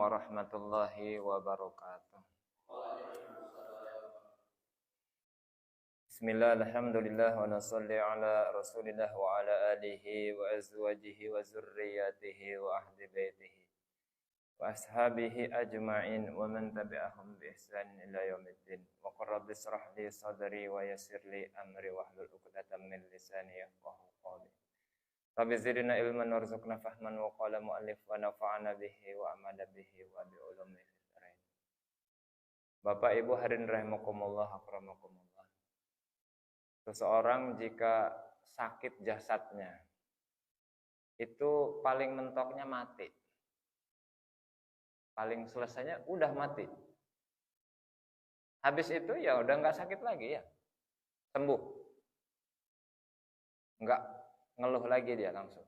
warahmatullahi wabarakatuh. Bismillah, alhamdulillah, wa nasalli ala rasulillah wa ala alihi wa azwajihi wa zurriyatihi wa ahli baitihi wa ashabihi ajma'in wa man tabi'ahum bi ihsan ila yaumiddin. Wa qur rabbi shrah li sadri wa yassir li amri wahlul 'uqdatam min lisani yafqahu qawli. Rabbi zidna ilman warzuqna fahman wa qala mu'allif wa nafa'ana bihi wa amada bihi wa bi ulumi fid dharain. Bapak Ibu hadirin rahimakumullah, akramakumullah. Seseorang jika sakit jasadnya itu paling mentoknya mati. Paling selesainya udah mati. Habis itu ya udah enggak sakit lagi ya. Sembuh. Enggak ngeluh lagi dia langsung.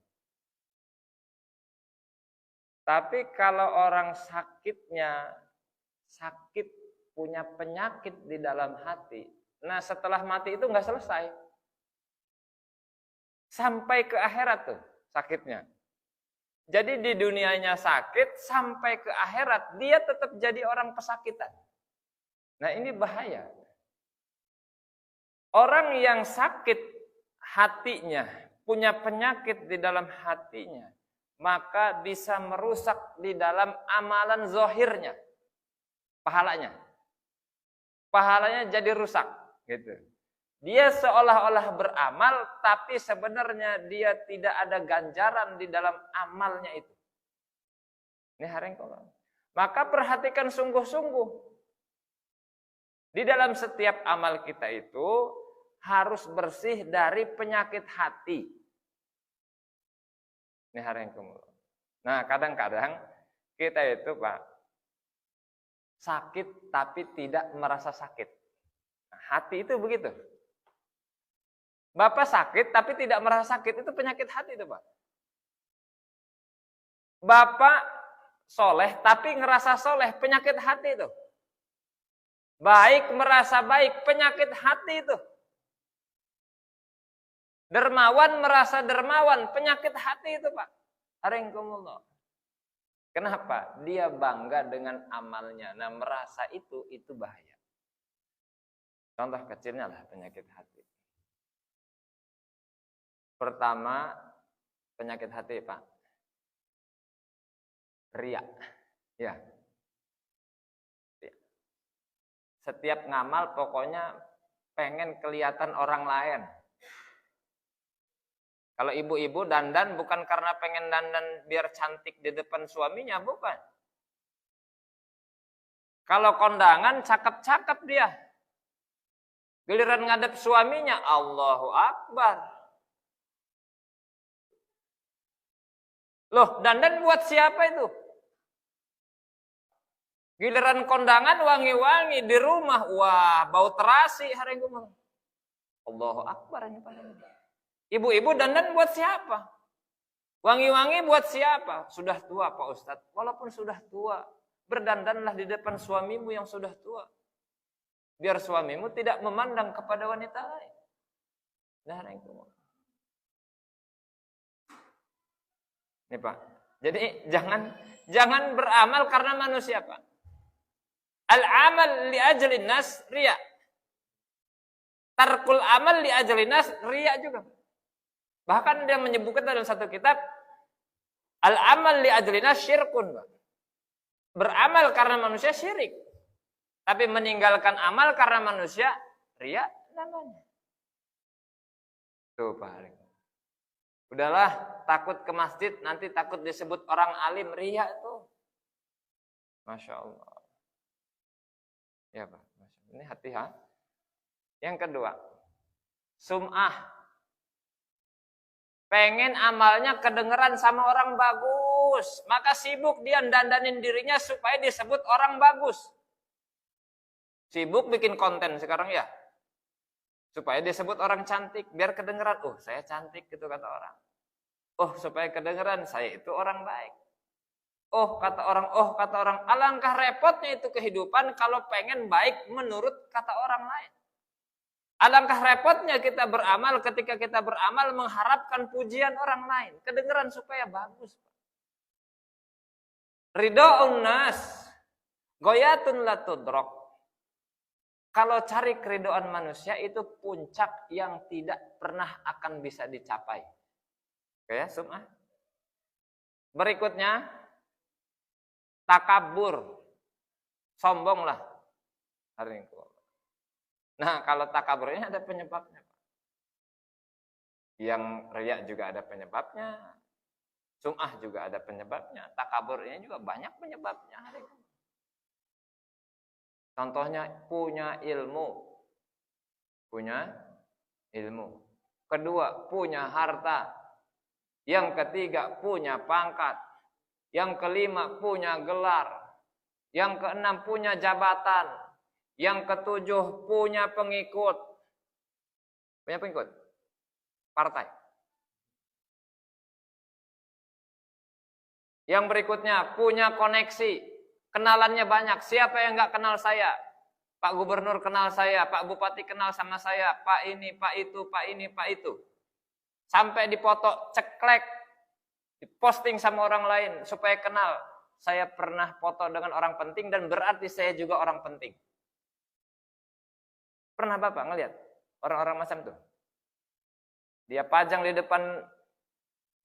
Tapi kalau orang sakitnya sakit punya penyakit di dalam hati, nah setelah mati itu nggak selesai, sampai ke akhirat tuh sakitnya. Jadi di dunianya sakit, sampai ke akhirat dia tetap jadi orang pesakitan. Nah ini bahaya. Orang yang sakit hatinya, punya penyakit di dalam hatinya, maka bisa merusak di dalam amalan zahirnya, pahalanya. Pahalanya jadi rusak, gitu. Dia seolah-olah beramal, tapi sebenarnya dia tidak ada ganjaran di dalam amalnya itu. Ini harengkolan. Maka perhatikan sungguh-sungguh. Di dalam setiap amal kita itu harus bersih dari penyakit hati. Ini harengkolan. Nah, kadang-kadang kita itu, Pak, sakit tapi tidak merasa sakit. Nah, hati itu begitu. Bapak sakit tapi tidak merasa sakit, itu penyakit hati itu, Pak. Bapak soleh tapi ngerasa soleh, penyakit hati itu. Baik merasa baik, penyakit hati itu. Dermawan merasa dermawan, penyakit hati itu, Pak. Haringkumullah. Kenapa? Dia bangga dengan amalnya. Nah, merasa itu bahaya. Contoh kecilnya lah penyakit hati. Pertama, penyakit hati, Pak. Riya. Ya. Setiap ngamal pokoknya pengen kelihatan orang lain. Kalau ibu-ibu dandan bukan karena pengen dandan biar cantik di depan suaminya, bukan. Kalau kondangan cakep-cakep dia. Giliran ngadep suaminya, Allahu Akbar. Loh, dandan buat siapa itu? Giliran kondangan wangi-wangi di rumah, wah bau terasi hari ini. Allahu Akbar. Ibu-ibu dandan buat siapa? Wangi-wangi buat siapa? Sudah tua Pak Ustadz. Walaupun sudah tua, berdandanlah di depan suamimu yang sudah tua. Biar suamimu tidak memandang kepada wanita lain. Nih Pak. Jadi jangan beramal karena manusia, Pak. Al-amal li ajlin nas riya. Tarkul amal li ajlin nas riya juga. Bahkan dia menyebutkan dalam satu kitab, al-amal li ajlin nas syirkun. Beramal karena manusia syirik. Tapi meninggalkan amal karena manusia riya namanya. Tuh Pak. Udahlah, takut ke masjid, nanti takut disebut orang alim, riya tuh. Masya Allah. Ya Pak, ini hati ha. Yang kedua, sum'ah. Pengen amalnya kedengeran sama orang bagus, maka sibuk dia dandanin dirinya supaya disebut orang bagus. Sibuk bikin konten sekarang ya. Supaya disebut orang cantik, biar kedengeran, oh saya cantik gitu kata orang. Oh supaya kedengeran, saya itu orang baik. Oh kata orang, alangkah repotnya itu kehidupan kalau pengen baik menurut kata orang lain. Alangkah repotnya kita beramal ketika kita beramal mengharapkan pujian orang lain. Kedengeran supaya bagus. Ridho'un nas goyatun la tudrok. Kalau cari keridhaan manusia itu puncak yang tidak pernah akan bisa dicapai. Oke ya, sum'ah. Berikutnya, takabur. Sombonglah. Nah, kalau takabur ini ada penyebabnya. Yang riya juga ada penyebabnya. Sum'ah juga ada penyebabnya. Takabur ini juga banyak penyebabnya. Contohnya punya ilmu. Punya ilmu. Kedua, punya harta. Yang ketiga, punya pangkat. Yang kelima, punya gelar. Yang keenam, punya jabatan. Yang ketujuh, punya pengikut. Punya pengikut? Partai. Yang berikutnya, punya koneksi. Kenalannya banyak. Siapa yang nggak kenal saya? Pak Gubernur kenal saya, Pak Bupati kenal sama saya, Pak ini, Pak itu, Pak ini, Pak itu. Sampai dipoto ceklek, diposting sama orang lain supaya kenal. Saya pernah foto dengan orang penting dan berarti saya juga orang penting. Pernah Bapak ngelihat orang-orang macam itu? Dia pajang di depan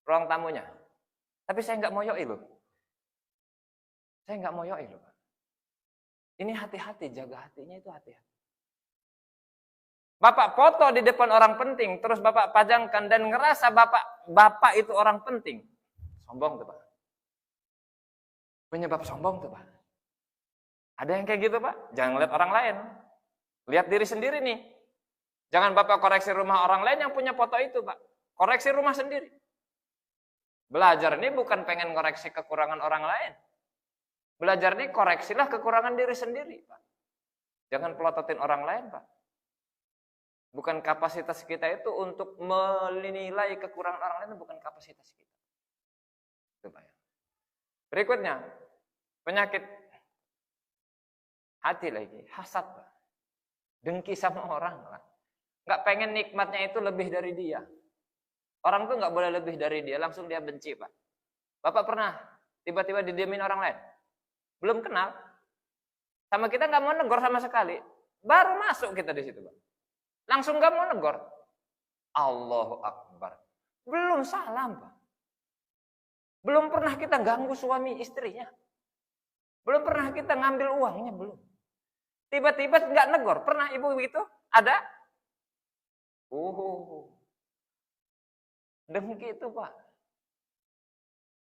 ruang tamunya. Tapi saya nggak moyoi loh. Saya nggak moyoi loh. Ini hati-hati, jaga hatinya itu hati-hati. Bapak foto di depan orang penting, terus Bapak pajangkan dan ngerasa Bapak itu orang penting. Sombong tuh Pak. Penyebab sombong tuh Pak. Ada yang kayak gitu Pak? Jangan lihat orang lain. Lihat diri sendiri nih. Jangan Bapak koreksi rumah orang lain yang punya foto itu Pak. Koreksi rumah sendiri. Belajar ini bukan pengen koreksi kekurangan orang lain. Belajar ini koreksilah kekurangan diri sendiri Pak. Jangan pelototin orang lain Pak. Bukan kapasitas kita itu untuk menilai kekurangan orang lain, bukan kapasitas kita. Itu Pak. Berikutnya, penyakit hati lagi, hasad Pak. Dengki sama orang Pak. Nggak pengen nikmatnya itu lebih dari dia. Orang tuh nggak boleh lebih dari dia, langsung dia benci Pak. Bapak pernah tiba-tiba didiemin orang lain? Belum kenal. Sama kita nggak mau negor sama sekali. Baru masuk kita di situ Pak. Langsung nggak mau negor. Allahu Akbar. Belum salam Pak. Belum pernah kita ganggu suami istrinya. Belum pernah kita ngambil uangnya, belum. Tiba-tiba nggak negor. Pernah ibu begitu? Ada? Dengki itu Pak.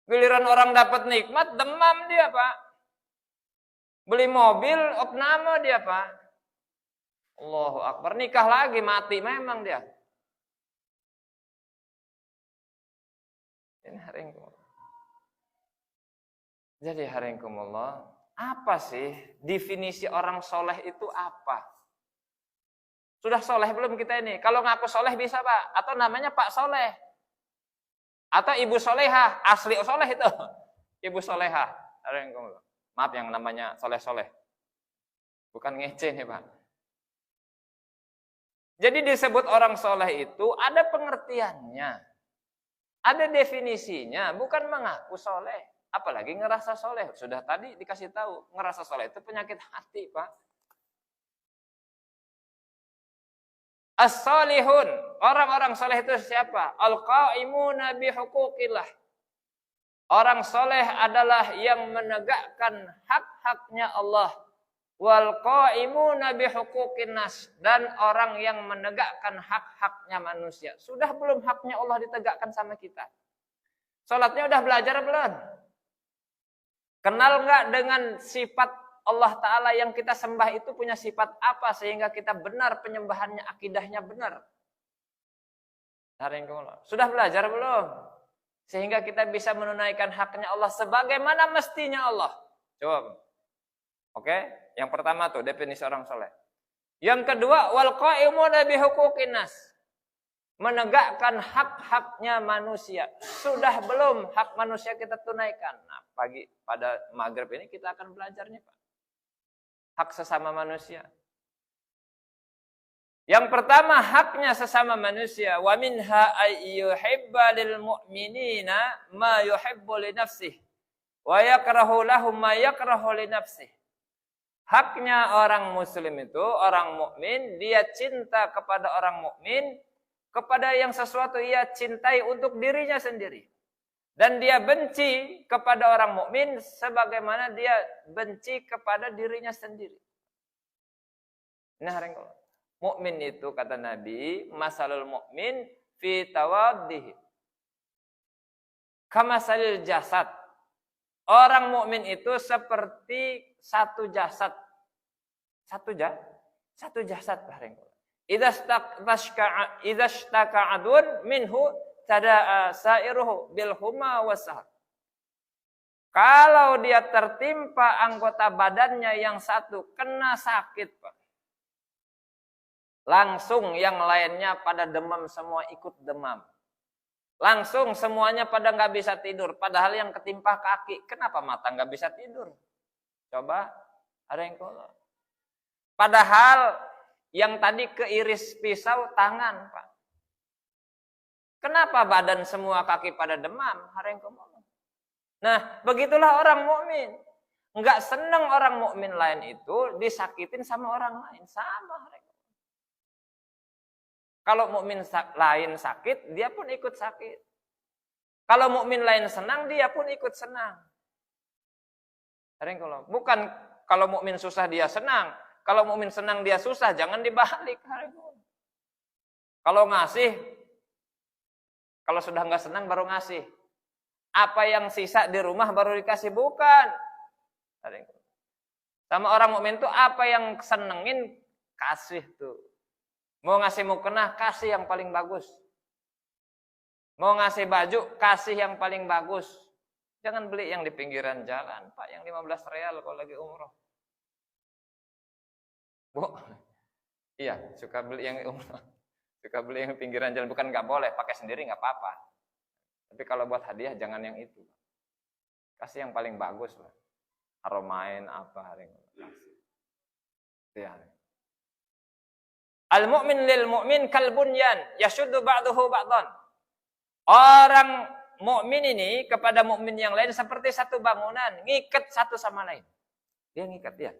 Giliran orang dapat nikmat, demam dia Pak. Beli mobil, opname dia Pak. Allahu Akbar. Nikah lagi, mati memang dia. Ini haringkumullah. Jadi haringkumullah, apa sih definisi orang soleh itu apa? Sudah soleh belum kita ini? Kalau ngaku soleh bisa Pak. Atau namanya Pak Soleh. Atau Ibu Solehah. Asli soleh itu. Ibu Solehah. Maaf yang namanya soleh-soleh. Bukan ngece nih Pak. Jadi disebut orang soleh itu ada pengertiannya. Ada definisinya. Bukan mengaku soleh. Apalagi ngerasa soleh. Sudah tadi dikasih tahu. Ngerasa soleh itu penyakit hati Pak. As-salihun, orang-orang soleh itu siapa? Al-qa'imuna bihuquqillah. Orang soleh adalah yang menegakkan hak-haknya Allah. Wal qa'imuna bihuquqin nas, dan orang yang menegakkan hak-haknya manusia. Sudah belum haknya Allah ditegakkan sama kita? Salatnya udah belajar belum? Kenal nggak dengan sifat Allah Ta'ala yang kita sembah itu punya sifat apa sehingga kita benar penyembahannya, akidahnya benar? Sudah belajar belum? Sehingga kita bisa menunaikan haknya Allah sebagaimana mestinya Allah. Coba. Oke, yang pertama tuh definisi orang soleh. Yang kedua, wal qa'imuna bihuquqin nas. Menegakkan hak-haknya manusia. Sudah belum hak manusia kita tunaikan? Nah, pada maghrib ini kita akan belajarnya Pak. Hak sesama manusia. Yang pertama haknya sesama manusia. Wa minha ay yuhibba lil mu'minina ma yuhibbu li nafsihi. wa yakrahu lahum ma yakrahu li nafsihi. Haknya orang muslim itu, orang mukmin, dia cinta kepada orang mukmin, kepada yang sesuatu ia cintai untuk dirinya sendiri. Dan dia benci kepada orang mukmin sebagaimana dia benci kepada dirinya sendiri. Nah, mukmin itu kata Nabi, masalul mukmin fi tawaddihi kamasalil jasad. Orang mukmin itu seperti satu jasad. Satu jasad. Idza ishtaka adun minhu tada'a sa'iruhu bil huma wasahar. Kalau dia tertimpa anggota badannya yang satu kena sakit, Pak. Langsung yang lainnya pada demam semua ikut demam. Langsung semuanya pada nggak bisa tidur. Padahal yang ketimpa kaki, kenapa mata nggak bisa tidur? Coba, ada yang kalau. Padahal yang tadi keiris pisau tangan, Pak. Kenapa badan semua kaki pada demam? Nah, begitulah orang mukmin. Nggak senang orang mukmin lain itu disakitin sama orang lain, sama. Kalau mukmin lain sakit, dia pun ikut sakit. Kalau mukmin lain senang, dia pun ikut senang. Bukan kalau mukmin susah dia senang, kalau mukmin senang dia susah, jangan dibalik. Kalau ngasih, kalau sudah nggak senang baru ngasih. Apa yang sisa di rumah baru dikasih, bukan. Sama orang mukmin tuh apa yang senengin kasih tuh. Mau ngasih mukena, kasih yang paling bagus. Mau ngasih baju, kasih yang paling bagus. Jangan beli yang di pinggiran jalan, Pak, yang 15 real kalau lagi umroh. Bu, iya, suka beli yang umroh. Suka beli yang pinggiran jalan, bukan nggak boleh, pakai sendiri nggak apa-apa. Tapi kalau buat hadiah, jangan yang itu. Kasih yang paling bagus, Pak. Aromain apa, kasih. Ya. Al-mu'min lil mu'min kal bunyan yashuddu ba'dahu ba'dhan. Orang mukmin ini kepada mukmin yang lain seperti satu bangunan, ngikat satu sama lain. Dia ngikat dia.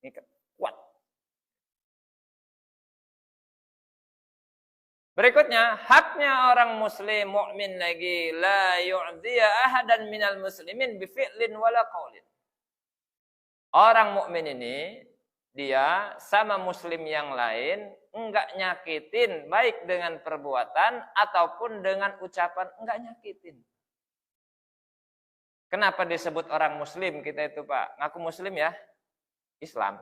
Ngikat kuat. Berikutnya, haknya orang muslim mukmin lagi la yu'dhiya ahadan minal muslimin bi fi'lin wala qaulin. Orang mukmin ini dia sama muslim yang lain enggak nyakitin baik dengan perbuatan ataupun dengan ucapan, enggak nyakitin. Kenapa disebut orang muslim kita itu, Pak? Ngaku muslim ya? Islam.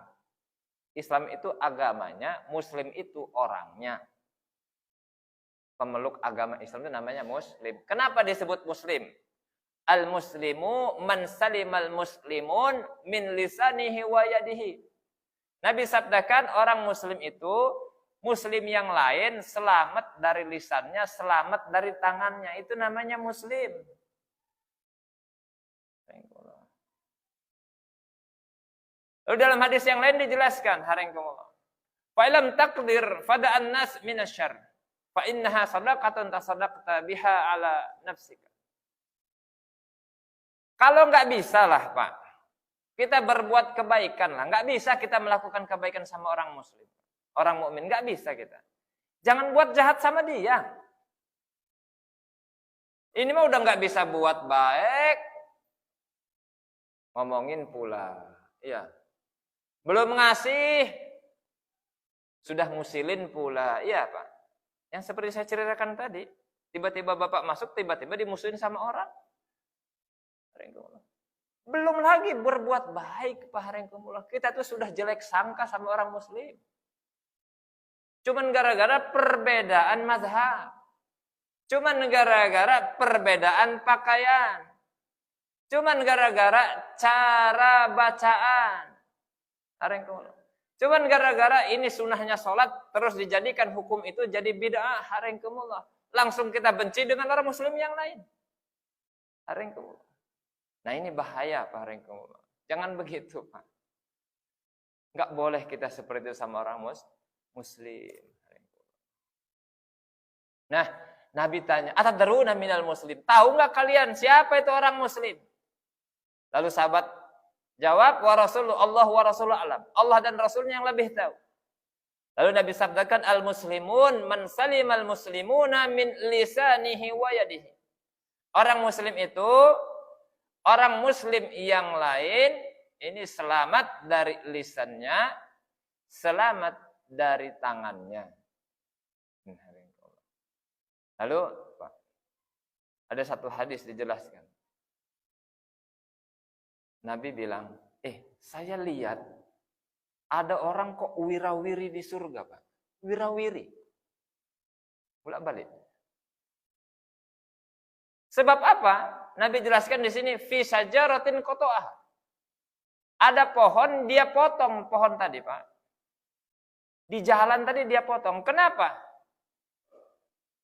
Islam itu agamanya, muslim itu orangnya. Pemeluk agama Islam itu namanya muslim. Kenapa disebut muslim? Al-muslimu man salimal muslimun min lisanihi wa yadihi. Nabi sabdakan orang muslim itu muslim yang lain selamat dari lisannya, selamat dari tangannya. Itu namanya muslim. Lalu dalam hadis yang lain dijelaskan, fa ilam taqdir fada'an nas minasyarr fa innaha shadaqatun tasaddaqta biha ala nafsika. Kalau nggak bisa lah, Pak, kita berbuat kebaikan lah. Nggak bisa kita melakukan kebaikan sama orang muslim. Orang mukmin nggak bisa kita. Jangan buat jahat sama dia. Ini mah udah nggak bisa buat baik. Ngomongin pula. Iya. Belum ngasih. Sudah ngusilin pula. Iya, Pak. Yang seperti saya ceritakan tadi. Tiba-tiba bapak masuk, tiba-tiba dimusuhin sama orang. Belum lagi berbuat baik, Pak. Kita tuh sudah jelek sangka sama orang muslim. Cuman gara-gara perbedaan mazhab. Cuman gara-gara perbedaan pakaian. Cuman gara-gara cara bacaan. Cuman gara-gara ini sunnahnya sholat, terus dijadikan hukum itu jadi bid'ah. Langsung kita benci dengan orang muslim yang lain. Nah ini bahaya, Pak. Jangan begitu, Pak. Nggak boleh kita seperti itu sama orang muslim. Nah, Nabi tanya, atadruna minal muslim? Tahu nggak kalian siapa itu orang muslim? Lalu sahabat jawab, Allah wa rasuluhu alam. Allah dan Rasulnya yang lebih tahu. Lalu Nabi sabdakan, al-muslimun man salimal muslimuna min lisanihi wa yadihi. Orang muslim itu, orang muslim yang lain, ini selamat dari lisannya, selamat dari tangannya. Lalu, ada satu hadis dijelaskan. Nabi bilang, saya lihat ada orang kok wirawiri di surga, Pak. Wirawiri. Bolak-balik. Sebab apa? Nabi jelaskan di sini, fi syajaratin qata'ah. Ada pohon, dia potong pohon tadi, Pak. Di jalan tadi dia potong. Kenapa?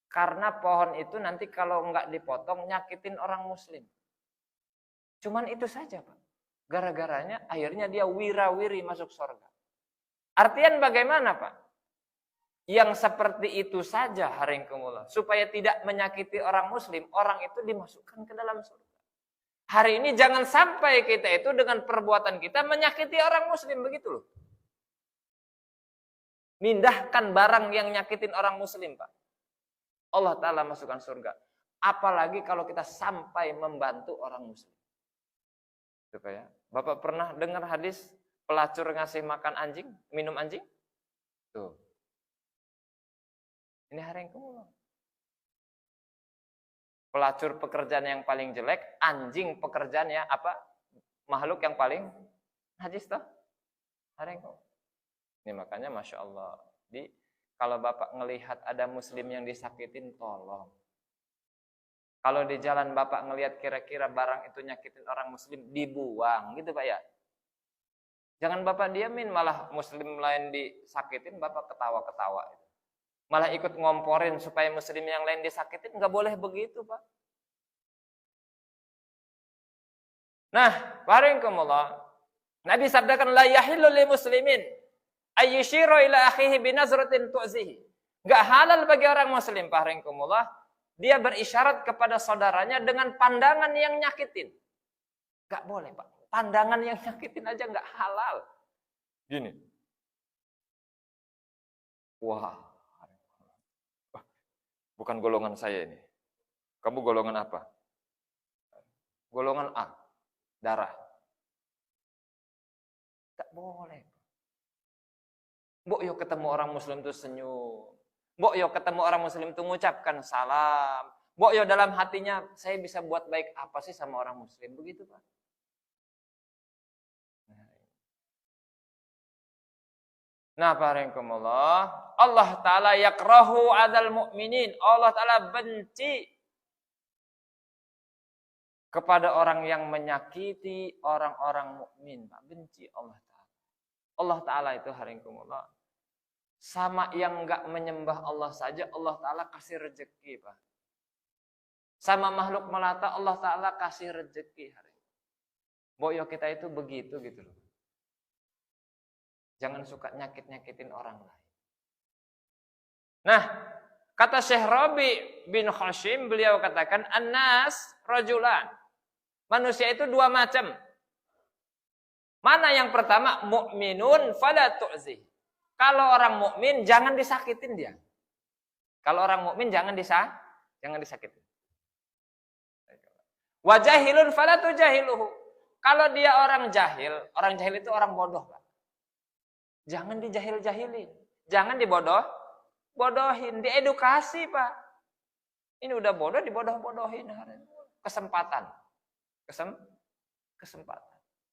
Karena pohon itu nanti kalau enggak dipotong nyakitin orang muslim. Cuman itu saja, Pak. Gara-garanya akhirnya dia wirawiri masuk surga. Artian bagaimana, Pak? Yang seperti itu saja haringkumullah, supaya tidak menyakiti orang muslim, orang itu dimasukkan ke dalam surga. Hari ini jangan sampai kita itu dengan perbuatan kita menyakiti orang muslim, begitu loh. Mindahkan barang yang nyakitin orang muslim, Pak. Allah Ta'ala masukkan surga. Apalagi kalau kita sampai membantu orang muslim. Supaya Bapak pernah dengar hadis pelacur ngasih makan anjing, minum anjing? Tuh. Ini haringkumullah. Pelacur pekerjaan yang paling jelek, anjing pekerjaannya apa? Makhluk yang paling najis toh? Haringkumullah. Ini makanya Masya Allah. Kalau Bapak ngelihat ada muslim yang disakitin, tolong. Kalau di jalan Bapak ngelihat kira-kira barang itu nyakitin orang muslim, dibuang, gitu Pak ya. Jangan Bapak diamin, malah muslim lain disakitin, Bapak ketawa-ketawa. Malah ikut ngomporin supaya muslim yang lain disakitin, nggak boleh begitu, Pak. Nah, baringkumullah. Nabi sabdakan, la yahillu li muslimin ayyushiru ila akhihi binazratin tu'zihi. Nggak halal bagi orang muslim, baringkumullah, dia berisyarat kepada saudaranya dengan pandangan yang nyakitin. Nggak boleh, Pak. Pandangan yang nyakitin aja nggak halal. Gini. Wah. Bukan golongan saya ini. Kamu golongan apa? Golongan A. Darah. Nggak boleh. Mbok yo ketemu orang muslim itu senyum. Mbok yo ketemu orang muslim itu mengucapkan salam. Mbok yo dalam hatinya, saya bisa buat baik apa sih sama orang muslim? Begitu, Pak. Nah, barakallah, Allah Ta'ala yakrahu adal mu'minin. Allah Ta'ala benci kepada orang yang menyakiti orang-orang mukmin. Benci Allah Ta'ala. Allah Ta'ala itu haringkumullah. Sama yang enggak menyembah Allah saja, Allah Ta'ala kasih rezeki, Pak. Sama makhluk melata, Allah Ta'ala kasih rezeki. Boyo kita itu begitu gitu loh. Jangan suka nyakit-nyakitin orang lain. Nah, kata Syekh Rabi bin Hashim, beliau katakan, An-nas rajulan. Manusia itu dua macam. Mana yang pertama? Mu'minun fala tu'zih. Kalau orang mukmin jangan disakitin dia. Kalau orang mukmin jangan disakitin. Wa jahilun fala tujahiluhu. Kalau dia orang jahil itu orang bodoh, Pak. Jangan dijahil-jahilin. Jangan bodohin, diedukasi, Pak. Ini udah bodoh, dibodoh-bodohin. Kesempatan.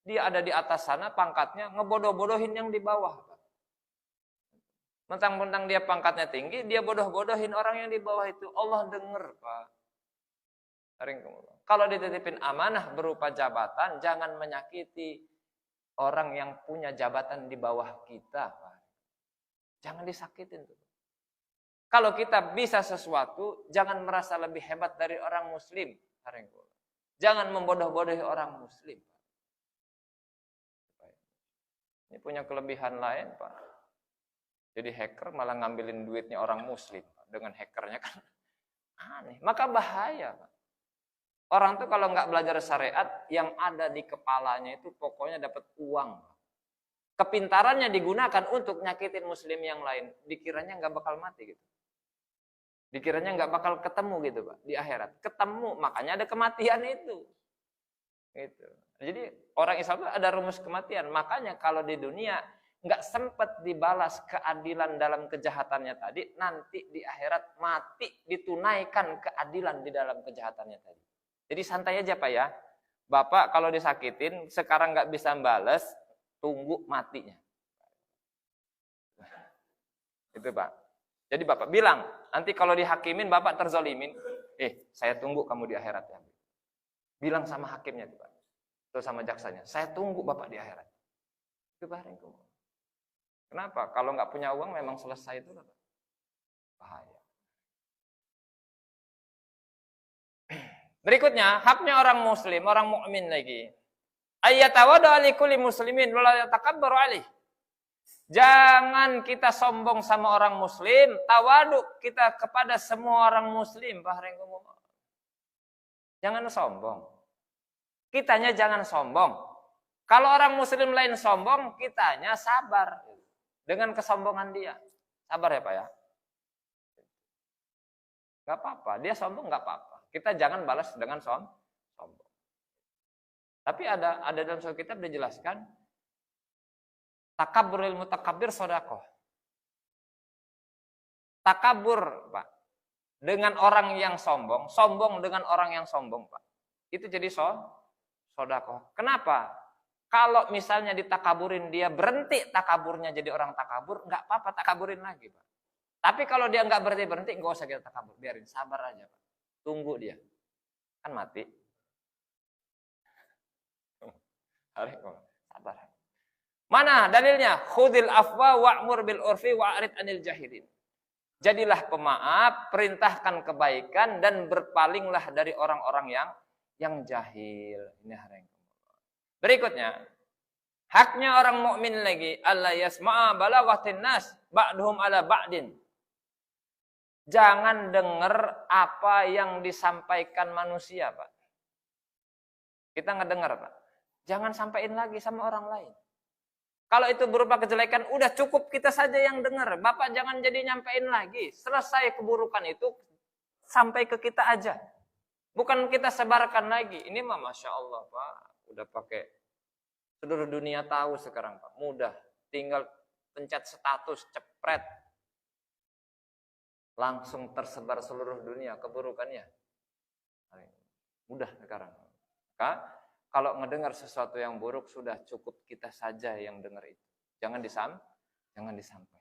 Dia ada di atas sana pangkatnya, ngebodoh-bodohin yang di bawah, Pak. Mentang-mentang dia pangkatnya tinggi, dia bodoh-bodohin orang yang di bawah itu. Allah dengar, Pak. Kalau dititipin amanah berupa jabatan, jangan menyakiti orang yang punya jabatan di bawah kita, Pak. Jangan disakitin tuh. Kalau kita bisa sesuatu, jangan merasa lebih hebat dari orang muslim. Jangan membodoh-bodohi orang muslim. Ini punya kelebihan lain, Pak. Jadi hacker malah ngambilin duitnya orang muslim. Dengan hackernya kan aneh. Maka bahaya, Pak. Orang tuh kalau nggak belajar syariat, yang ada di kepalanya itu pokoknya dapat uang. Kepintarannya digunakan untuk nyakitin muslim yang lain. Dikiranya nggak bakal mati gitu. Dikiranya nggak bakal ketemu gitu Pak di akhirat. Ketemu, makanya ada kematian itu. Gitu. Jadi orang Islam itu ada rumus kematian. Makanya kalau di dunia nggak sempat dibalas keadilan dalam kejahatannya tadi, nanti di akhirat mati ditunaikan keadilan di dalam kejahatannya tadi. Jadi santai aja Pak ya. Bapak kalau disakitin sekarang nggak bisa balas, tunggu matinya. Itu Pak. Jadi Bapak bilang, nanti kalau dihakimin Bapak terzolimin, saya tunggu kamu di akhirat ya. Bilang sama hakimnya Pak. Terus sama jaksanya, saya tunggu Bapak di akhirat. Itu bareng. Kenapa? Kalau nggak punya uang memang selesai itu Bapak. Bahaya. Berikutnya, haknya orang muslim, orang mukmin lagi. Ayyatawada likulli muslimin wala yatakabbaru alaih. Jangan kita sombong sama orang muslim, tawaduk kita kepada semua orang muslim. Jangan sombong. Kitanya jangan sombong. Kalau orang muslim lain sombong, kitanya sabar dengan kesombongan dia. Sabar ya Pak ya. Gak apa-apa, dia sombong gak apa-apa. Kita jangan balas dengan sombong. Tapi ada dalam suatu kitab dijelaskan, takabburul mutakabbir sedekah. Takabur, Pak, dengan orang yang sombong, sombong dengan orang yang sombong, Pak. Itu jadi sedekah. Kenapa? Kalau misalnya ditakaburin dia berhenti takaburnya jadi orang takabur, nggak apa-apa takaburin lagi, Pak. Tapi kalau dia nggak berhenti, nggak usah kita takabur, biarin, sabar aja, Pak. Tunggu dia, kan mati. Sabar. Mana dalilnya? Khudil afwa wa'mur bil urfi wa'rid anil jahilin. Jadilah pemaaf, perintahkan kebaikan dan berpalinglah dari orang-orang yang jahil. Ini hari yang berikutnya, haknya orang mukmin lagi, alla yasma'a balaghatin nas ba'duhum ala ba'din. Jangan dengar apa yang disampaikan manusia, Pak. Kita ngedengar, Pak. Jangan sampaikan lagi sama orang lain. Kalau itu berupa kejelekan, udah cukup kita saja yang dengar. Bapak jangan jadi nyampein lagi. Selesai keburukan itu sampai ke kita aja. Bukan kita sebarkan lagi. Ini mah Masya Allah Pak. Udah pakai seluruh dunia tahu sekarang Pak. Mudah. Tinggal pencet status, cepret. Langsung tersebar seluruh dunia keburukannya. Mudah sekarang. Maka kalau ngedengar sesuatu yang buruk sudah cukup kita saja yang dengar itu. Jangan disampaikan.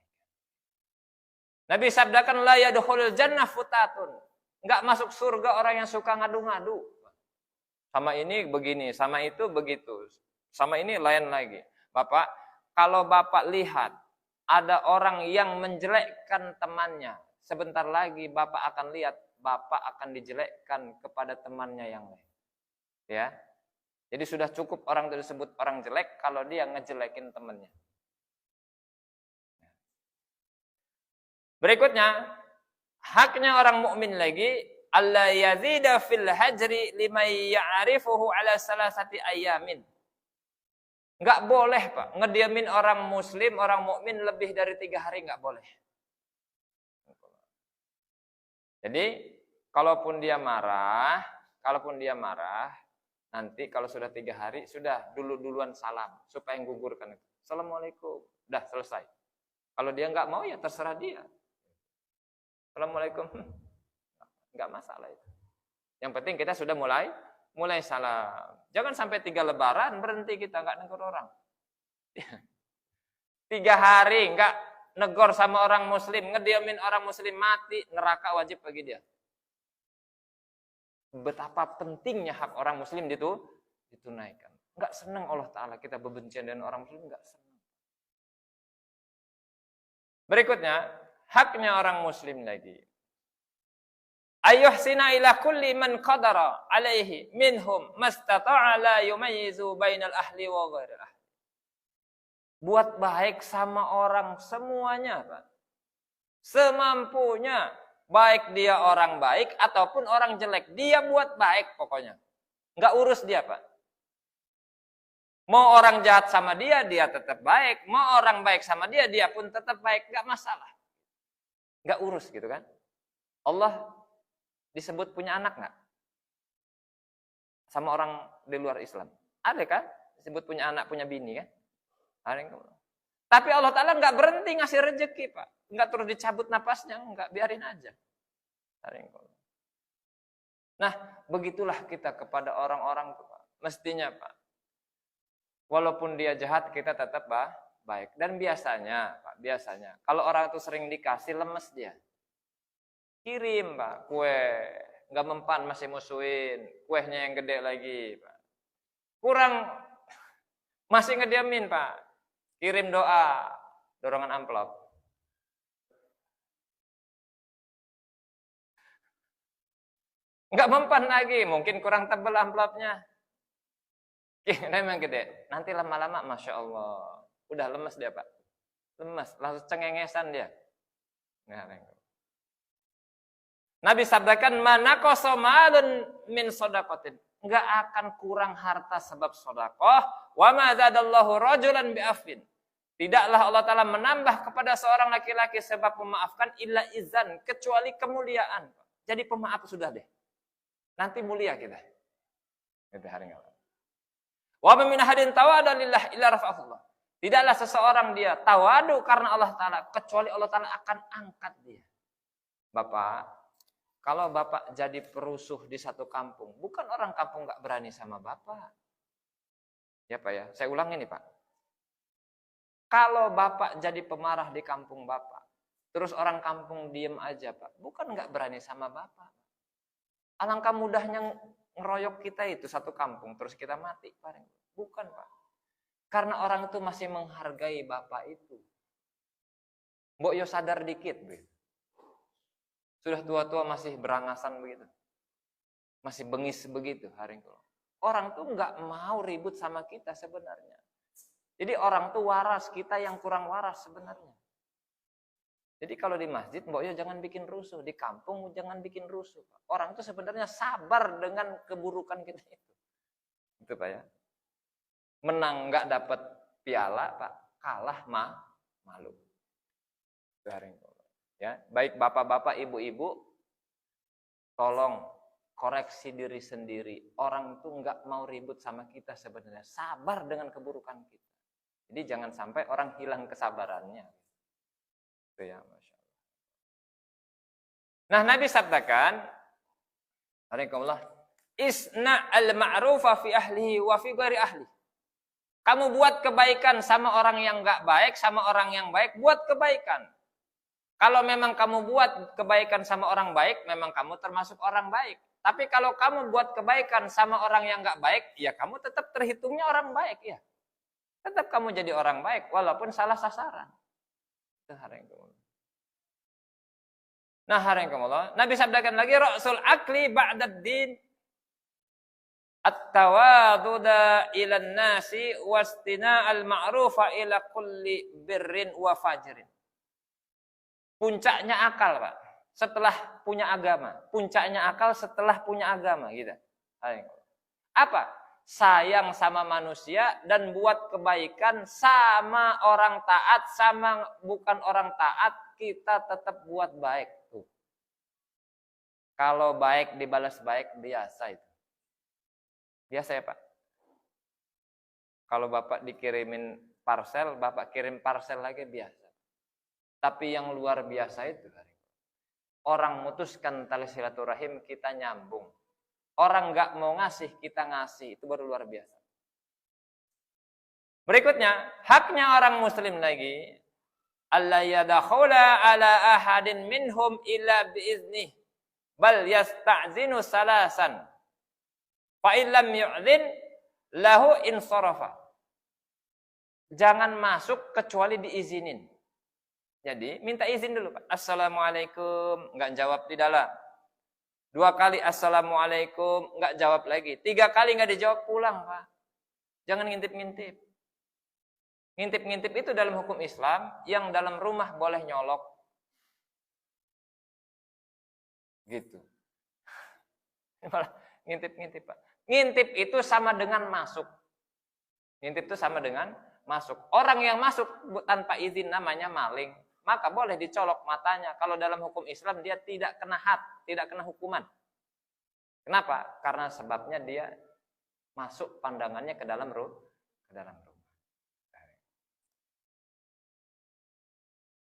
Nabi sabdakan la yadkhulul jannah futatun. Enggak masuk surga orang yang suka ngadu-ngadu. Sama ini begini, sama itu begitu. Sama ini lain lagi. Bapak, kalau Bapak lihat ada orang yang menjelekkan temannya, sebentar lagi Bapak akan lihat Bapak akan dijelekkan kepada temannya yang lain. Ya. Jadi sudah cukup orang tersebut orang jelek kalau dia ngejelekin temannya. Berikutnya, haknya orang mukmin lagi, alla yazida fil hajri liman ya'rifuhu ala salasati ayamin. Enggak boleh, Pak, ngediamin orang muslim, orang mukmin lebih dari 3 hari enggak boleh. Jadi, kalaupun dia marah, nanti kalau sudah 3 hari, sudah duluan salam. Supaya menggugurkan itu. Assalamualaikum. Udah selesai. Kalau dia nggak mau, ya terserah dia. Assalamualaikum. Nggak masalah itu. Yang penting kita sudah mulai salam. Jangan sampai 3 lebaran, berhenti kita nggak negur orang. 3 hari nggak negor sama orang muslim, ngediamin orang muslim, mati, neraka wajib bagi dia. Betapa pentingnya hak orang muslim ditunaikan. Enggak senang Allah Ta'ala kita bebencian dengan orang muslim, enggak senang. Berikutnya, haknya orang muslim lagi. Ayyuhsina ila kulli man qadara alaihi minhum mastata'a la yumayyizu bainal ahli wa ghairil ahli. Buat baik sama orang semuanya, Pak. Semampunya. Baik dia orang baik ataupun orang jelek. Dia buat baik pokoknya. Nggak urus dia, Pak. Mau orang jahat sama dia, dia tetap baik. Mau orang baik sama dia, dia pun tetap baik. Nggak masalah. Nggak urus gitu kan. Allah disebut punya anak nggak? Sama orang di luar Islam. Ada kan? Disebut punya anak, punya bini kan? Tapi Allah Ta'ala nggak berhenti ngasih rezeki, Pak. Nggak terus dicabut napasnya, nggak, biarin aja. Nah, begitulah kita kepada orang-orang, Pak. Mestinya, Pak. Walaupun dia jahat, kita tetap baik. Dan biasanya, Pak, kalau orang itu sering dikasih, lemes dia. Kirim, Pak, kue. Nggak mempan, masih musuhin. Kuehnya yang gede lagi, Pak. Kurang, masih ngediamin, Pak. Kirim doa, dorongan amplop. Nggak mempan lagi, mungkin kurang tebal amplopnya. Memang gede. Nanti lama-lama, Masya Allah. Udah lemes dia, Pak. Lemes, langsung cengengesan dia. Nabi sabdakan, mana kosomalun min sodakotin. Nggak akan kurang harta sebab sodakoh. Wa ma zadallahu rajulan bi'afin. Tidaklah Allah Ta'ala menambah kepada seorang laki-laki sebab memaafkan illa izan, kecuali kemuliaan. Jadi pemaaf sudah deh. Nanti mulia kita. Itu hari enggak. Wa min ahadin tawada lillah illa rafa'ahullah. Tidaklah seseorang dia tawadu karena Allah Ta'ala, kecuali Allah Ta'ala akan angkat dia. Bapak, kalau Bapak jadi perusuh di satu kampung, bukan orang kampung enggak berani sama Bapak. Ya Pak ya, saya ulangi nih Pak. Kalau Bapak jadi pemarah di kampung Bapak, terus orang kampung diem aja Pak, bukan nggak berani sama Bapak. Alangkah mudahnya ngeroyok kita itu satu kampung, terus kita mati. Bukan Pak. Karena orang itu masih menghargai Bapak itu. Mbok yo sadar dikit. Sudah tua-tua masih berangasan begitu. Masih bengis begitu. Orang tuh nggak mau ribut sama kita sebenarnya. Jadi orang tuh waras, kita yang kurang waras sebenarnya. Jadi kalau di masjid, mbok yo jangan bikin rusuh. Di kampung jangan bikin rusuh. Orang tuh sebenarnya sabar dengan keburukan kita itu. Itu Pak ya. Menang nggak dapat piala, Pak. Kalah malu. Ya, baik bapak-bapak, ibu-ibu, tolong koreksi diri sendiri. Orang tuh nggak mau ribut sama kita sebenarnya. Sabar dengan keburukan kita. Jadi jangan sampai orang hilang kesabarannya. Itu ya, Masya Allah. Nah, Nabi sabdakan, Alaikumullah, isna al-ma'rufa fi ahlihi wa fi ghairi ahli. Kamu buat kebaikan sama orang yang enggak baik, sama orang yang baik, buat kebaikan. Kalau memang kamu buat kebaikan sama orang baik, memang kamu termasuk orang baik. Tapi kalau kamu buat kebaikan sama orang yang enggak baik, ya kamu tetap terhitungnya orang baik ya. Tetap kamu jadi orang baik, walaupun salah sasaran. Nah, Nabi sabdakan lagi, Rasul akli ba'dad din at-tawaduda ilan nasi wastina al-ma'rufa ila kulli birrin wa fajirin. Puncaknya akal, Pak. Setelah punya agama. Puncaknya akal setelah punya agama. Gitu. Apa? Sayang sama manusia dan buat kebaikan sama orang taat, sama bukan orang taat, kita tetap buat baik. Tuh. Kalau baik dibalas baik, biasa itu. Biasa ya Pak. Kalau Bapak dikirimin parcel, Bapak kirim parcel lagi biasa. Tapi yang luar biasa itu, orang mutuskan tali silaturahim, kita nyambung. Orang nggak mau ngasih, kita ngasih. Itu baru luar biasa. Berikutnya, haknya orang muslim lagi. Alla yadakhula ala ahadin minhum illa biiznih. Bal yasta'zinu salasan. Fa'illam yu'zin lahu insarafa. Jangan masuk kecuali diizinin. Jadi, minta izin dulu Pak. Assalamualaikum. Nggak jawab di dalam. 2 kali assalamualaikum, nggak jawab lagi. 3 kali nggak dijawab, pulang Pak. Jangan ngintip-ngintip. Ngintip-ngintip itu dalam hukum Islam, yang dalam rumah boleh nyolok. Gitu. Malah ngintip-ngintip, Pak. Ngintip itu sama dengan masuk. Ngintip itu sama dengan masuk. Orang yang masuk tanpa izin namanya maling. Maka boleh dicolok matanya. Kalau dalam hukum Islam dia tidak kena had, tidak kena hukuman. Kenapa? Karena sebabnya dia masuk pandangannya ke dalam rumah.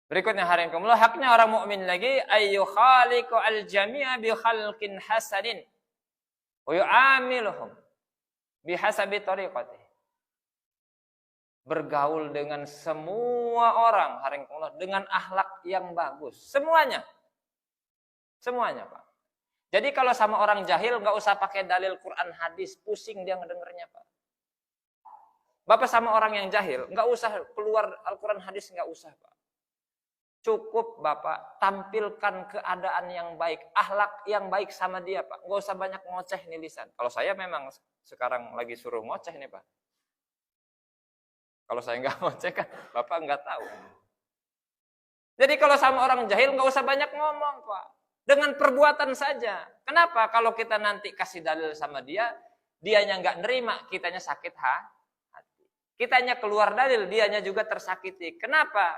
Berikutnya harikumullah, haknya orang mukmin lagi ayu khaliqu al-jami'a bi khalqin hasanin wa yu'amiluhum bihasabi tariqati. Bergaul dengan semua orang harikumullah dengan akhlak yang bagus. Semuanya. Semuanya, Pak. Jadi kalau sama orang jahil nggak usah pakai dalil Quran hadis, pusing dia ngedengernya, Pak. Bapak sama orang yang jahil nggak usah keluar Al-Quran hadis, nggak usah, Pak. Cukup Bapak tampilkan keadaan yang baik, akhlak yang baik sama dia, Pak. Nggak usah banyak ngoceh nih lisan. Kalau saya memang sekarang lagi suruh ngoceh nih, Pak. Kalau saya nggak ngoceh kan Bapak nggak tahu. Jadi kalau sama orang jahil nggak usah banyak ngomong, Pak. Dengan perbuatan saja. Kenapa? Kalau kita nanti kasih dalil sama dia, dianya nggak nerima, kitanya sakit hati. Kitanya keluar dalil, dianya juga tersakiti. Kenapa?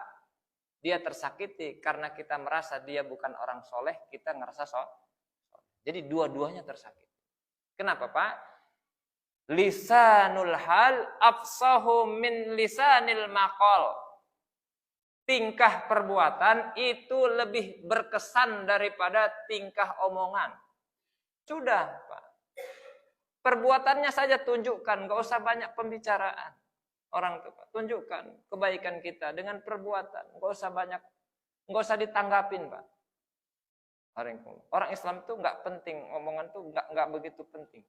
Dia tersakiti karena kita merasa dia bukan orang soleh, kita ngerasa soleh. Jadi dua-duanya tersakiti. Kenapa, Pak? Lisanul hal afsahu min lisanil maqal. Tingkah perbuatan itu lebih berkesan daripada tingkah omongan. Sudah, Pak. Perbuatannya saja tunjukkan, gak usah banyak pembicaraan. Orang itu, Pak, tunjukkan kebaikan kita dengan perbuatan. Nggak usah banyak, nggak usah ditanggapin, Pak. Orang Islam itu nggak penting, omongan itu nggak begitu penting.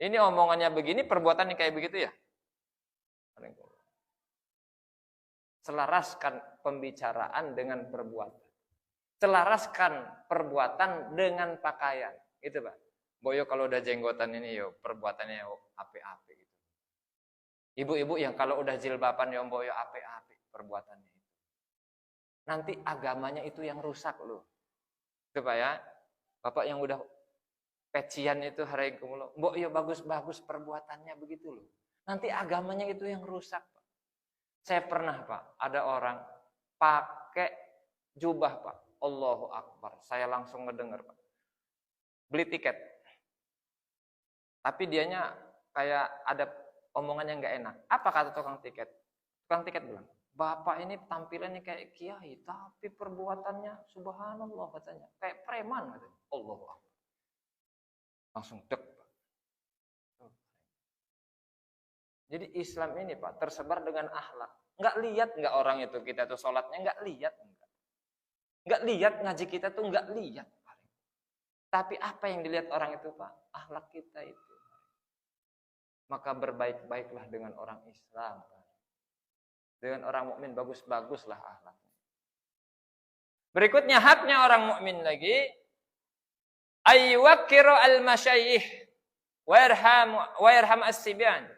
Ini omongannya begini, perbuatannya kayak begitu ya. Selaraskan pembicaraan dengan perbuatan. Selaraskan perbuatan dengan pakaian. Itu, Pak. Boyo kalau udah jenggotan ini yo perbuatannya yo ape-ape gitu. Ibu-ibu yang kalau udah jilbaban yo boyo ape-ape perbuatannya itu. Nanti agamanya itu yang rusak loh. Itu Pak ya. Bapak yang udah pecian itu hari kumulo, mbok yo bagus-bagus perbuatannya begitu loh. Nanti agamanya itu yang rusak, Pak. Saya pernah, Pak, ada orang pakai jubah, Pak. Allahu Akbar. Saya langsung ngedenger, Pak. Beli tiket. Tapi dianya kayak ada omongan yang nggak enak. Apa kata tukang tiket? Tukang tiket bilang, Bapak ini tampilannya kayak kiai, tapi perbuatannya subhanallah katanya. Kayak preman katanya. Allahu Akbar. Langsung dek. Jadi Islam ini, Pak, tersebar dengan akhlak. Nggak lihat nggak orang itu kita tuh sholatnya, nggak lihat. Nggak lihat ngaji kita tuh nggak lihat. Tapi apa yang dilihat orang itu, Pak? Akhlak kita itu. Maka berbaik-baiklah dengan orang Islam. Dengan orang mukmin bagus-baguslah akhlaknya. Berikutnya haknya orang mukmin lagi ayyukiru al-masyayikh wa yarham as-sibyan.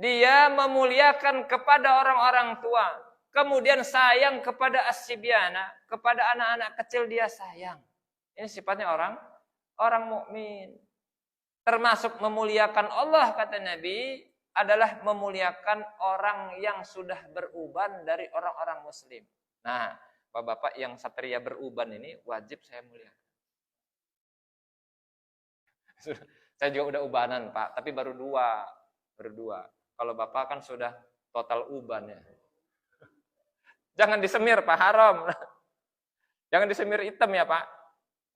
Dia memuliakan kepada orang-orang tua, kemudian sayang kepada as-sibyana, kepada anak-anak kecil dia sayang. Ini sifatnya orang mukmin. Termasuk memuliakan Allah kata Nabi adalah memuliakan orang yang sudah beruban dari orang-orang muslim. Nah, Bapak-bapak yang satria beruban ini wajib saya muliakan. Saya juga udah ubanan, Pak, tapi baru dua. Kalau Bapak kan sudah total uban ya. Jangan disemir, Pak, haram. Jangan disemir hitam ya, Pak.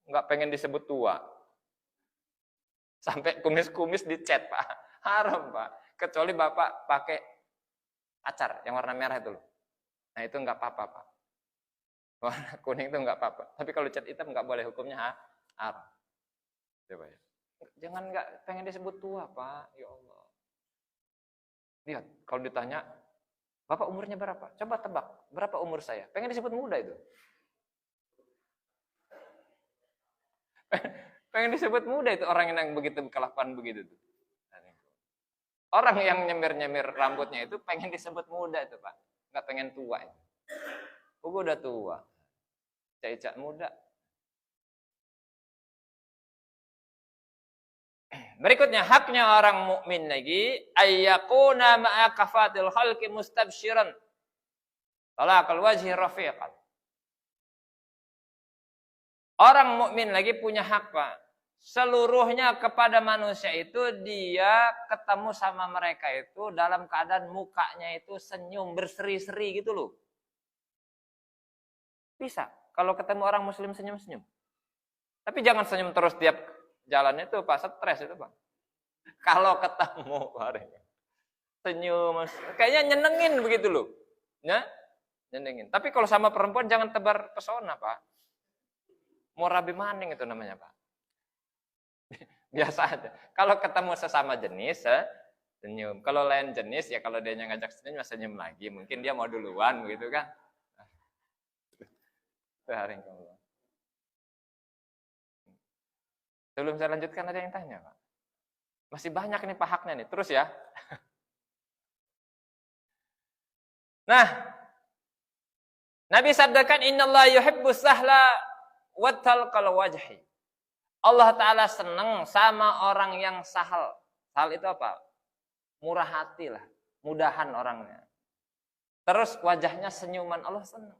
Nggak pengen disebut tua. Sampai kumis-kumis dicat, Pak. Haram, Pak. Kecuali Bapak pakai acar yang warna merah itu loh. Nah, itu nggak apa-apa, Pak. Warna kuning itu nggak apa-apa. Tapi kalau cat hitam nggak boleh, hukumnya haram. Coba ya. Jangan nggak pengen disebut tua, Pak. Ya Allah. Lihat, kalau ditanya, Bapak umurnya berapa? Coba tebak, berapa umur saya? Pengen disebut muda itu. Pengen disebut muda itu orang yang begitu kelakuan begitu tuh. Orang yang nyemir-nyemir rambutnya itu pengen disebut muda itu, Pak. Nggak pengen tua itu. Gue udah tua. Cicak muda. Berikutnya haknya orang mukmin lagi ayyakuna ma'a kafatil khalqi mustabsyiran. Talaqal wajhi rafiqan. Orang mukmin lagi punya hak, Pak. Seluruhnya kepada manusia itu dia ketemu sama mereka itu dalam keadaan mukanya itu senyum berseri-seri gitu loh. Bisa kalau ketemu orang muslim senyum-senyum. Tapi jangan senyum terus tiap jalan itu Pak, stres itu Pak. Kalau ketemu senyum, kayaknya nyenengin begitu loh. Ya? Nyenengin. Tapi kalau sama perempuan jangan tebar pesona Pak. Mau rabi maning itu namanya Pak. Biasa aja. Kalau ketemu sesama jenis, senyum. Kalau lain jenis, ya kalau dia ngajak senyum, senyum lagi. Mungkin dia mau duluan, begitu kan? Sebelum saya lanjutkan, ada yang tanya, Pak. Masih banyak nih Pak haknya nih. Terus ya. Nah, Nabi sabdakan, Innallaha yuhibbus sahla wa talqal wajhi. Allah Ta'ala senang sama orang yang sahal. Sahal itu apa? Murah hati lah. Mudahan orangnya. Terus wajahnya senyuman. Allah senang.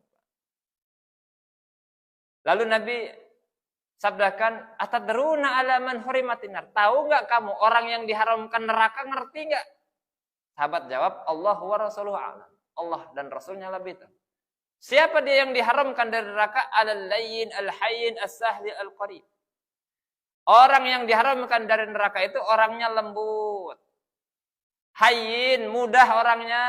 Lalu Nabi sabdakan, atadruna ala man hurimatin nar. Tahu nggak kamu orang yang diharamkan neraka, ngerti nggak? Sahabat jawab, Allah wa rasuluhu a'lam. Allah dan Rasulnya lebih tahu. Siapa dia yang diharamkan dari neraka? Al-layyin, al-hayyin, as-sahli, al-qarib. Orang yang diharamkan dari neraka itu orangnya lembut. Hayyin, mudah orangnya.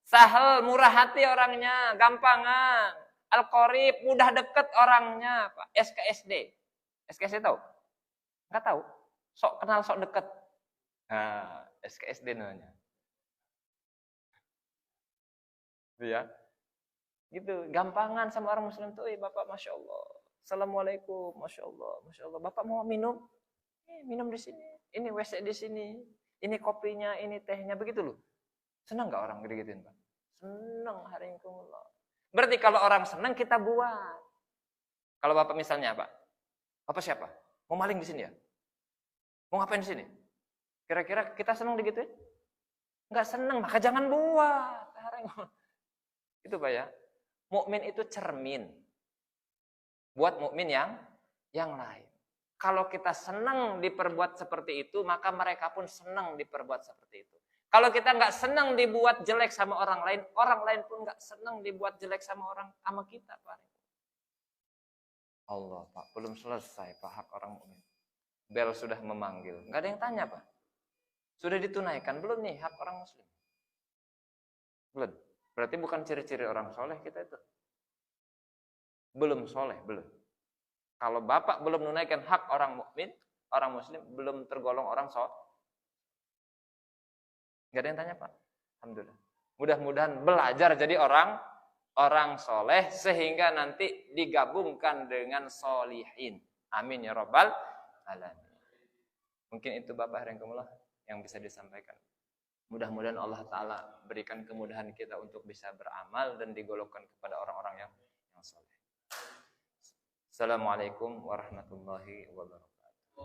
Sahal, murah hati orangnya, gampangan. Al-qarib, mudah dekat orangnya. SKSD. SKSD tahu? Enggak tahu. Sok kenal, sok dekat. Nah, SKSD namanya. Ya. Gitu, gampangan sama orang muslim tuh, Bapak Masya Allah. Assalamualaikum, Masya Allah, Masya Allah. Bapak mau minum? Minum di sini. Ini WC di sini. Ini kopinya, ini tehnya, begitu loh. Senang nggak orang gitu-gituin, Pak? Senang, haringkumullah. Berarti kalau orang senang, kita buat. Kalau Bapak misalnya, Pak, Bapak siapa? Mau maling di sini ya? Mau ngapain di sini? Kira-kira kita senang digituin? Nggak senang, maka jangan buat. Itu Pak ya. Mukmin itu cermin buat mukmin yang lain. Kalau kita senang diperbuat seperti itu, maka mereka pun senang diperbuat seperti itu. Kalau kita nggak senang dibuat jelek sama orang lain pun nggak senang dibuat jelek sama kita, Pak. Allah, Pak, belum selesai Pak hak orang mukmin. Bel sudah memanggil, nggak ada yang tanya Pak. Sudah ditunaikan belum nih hak orang muslim? Belum. Berarti bukan ciri-ciri orang soleh kita itu. Belum soleh, belum. Kalau Bapak belum menunaikan hak orang mukmin, orang muslim, belum tergolong orang soleh. Gak ada yang tanya Pak. Alhamdulillah. Mudah-mudahan belajar jadi orang soleh sehingga nanti digabungkan dengan solihin. Amin ya Rabbal alamin. Mungkin itu Bapak Haringkumullah yang bisa disampaikan. Mudah-mudahan Allah Ta'ala berikan kemudahan kita untuk bisa beramal dan digolongkan kepada orang-orang yang soleh. Assalamualaikum warahmatullahi wabarakatuh.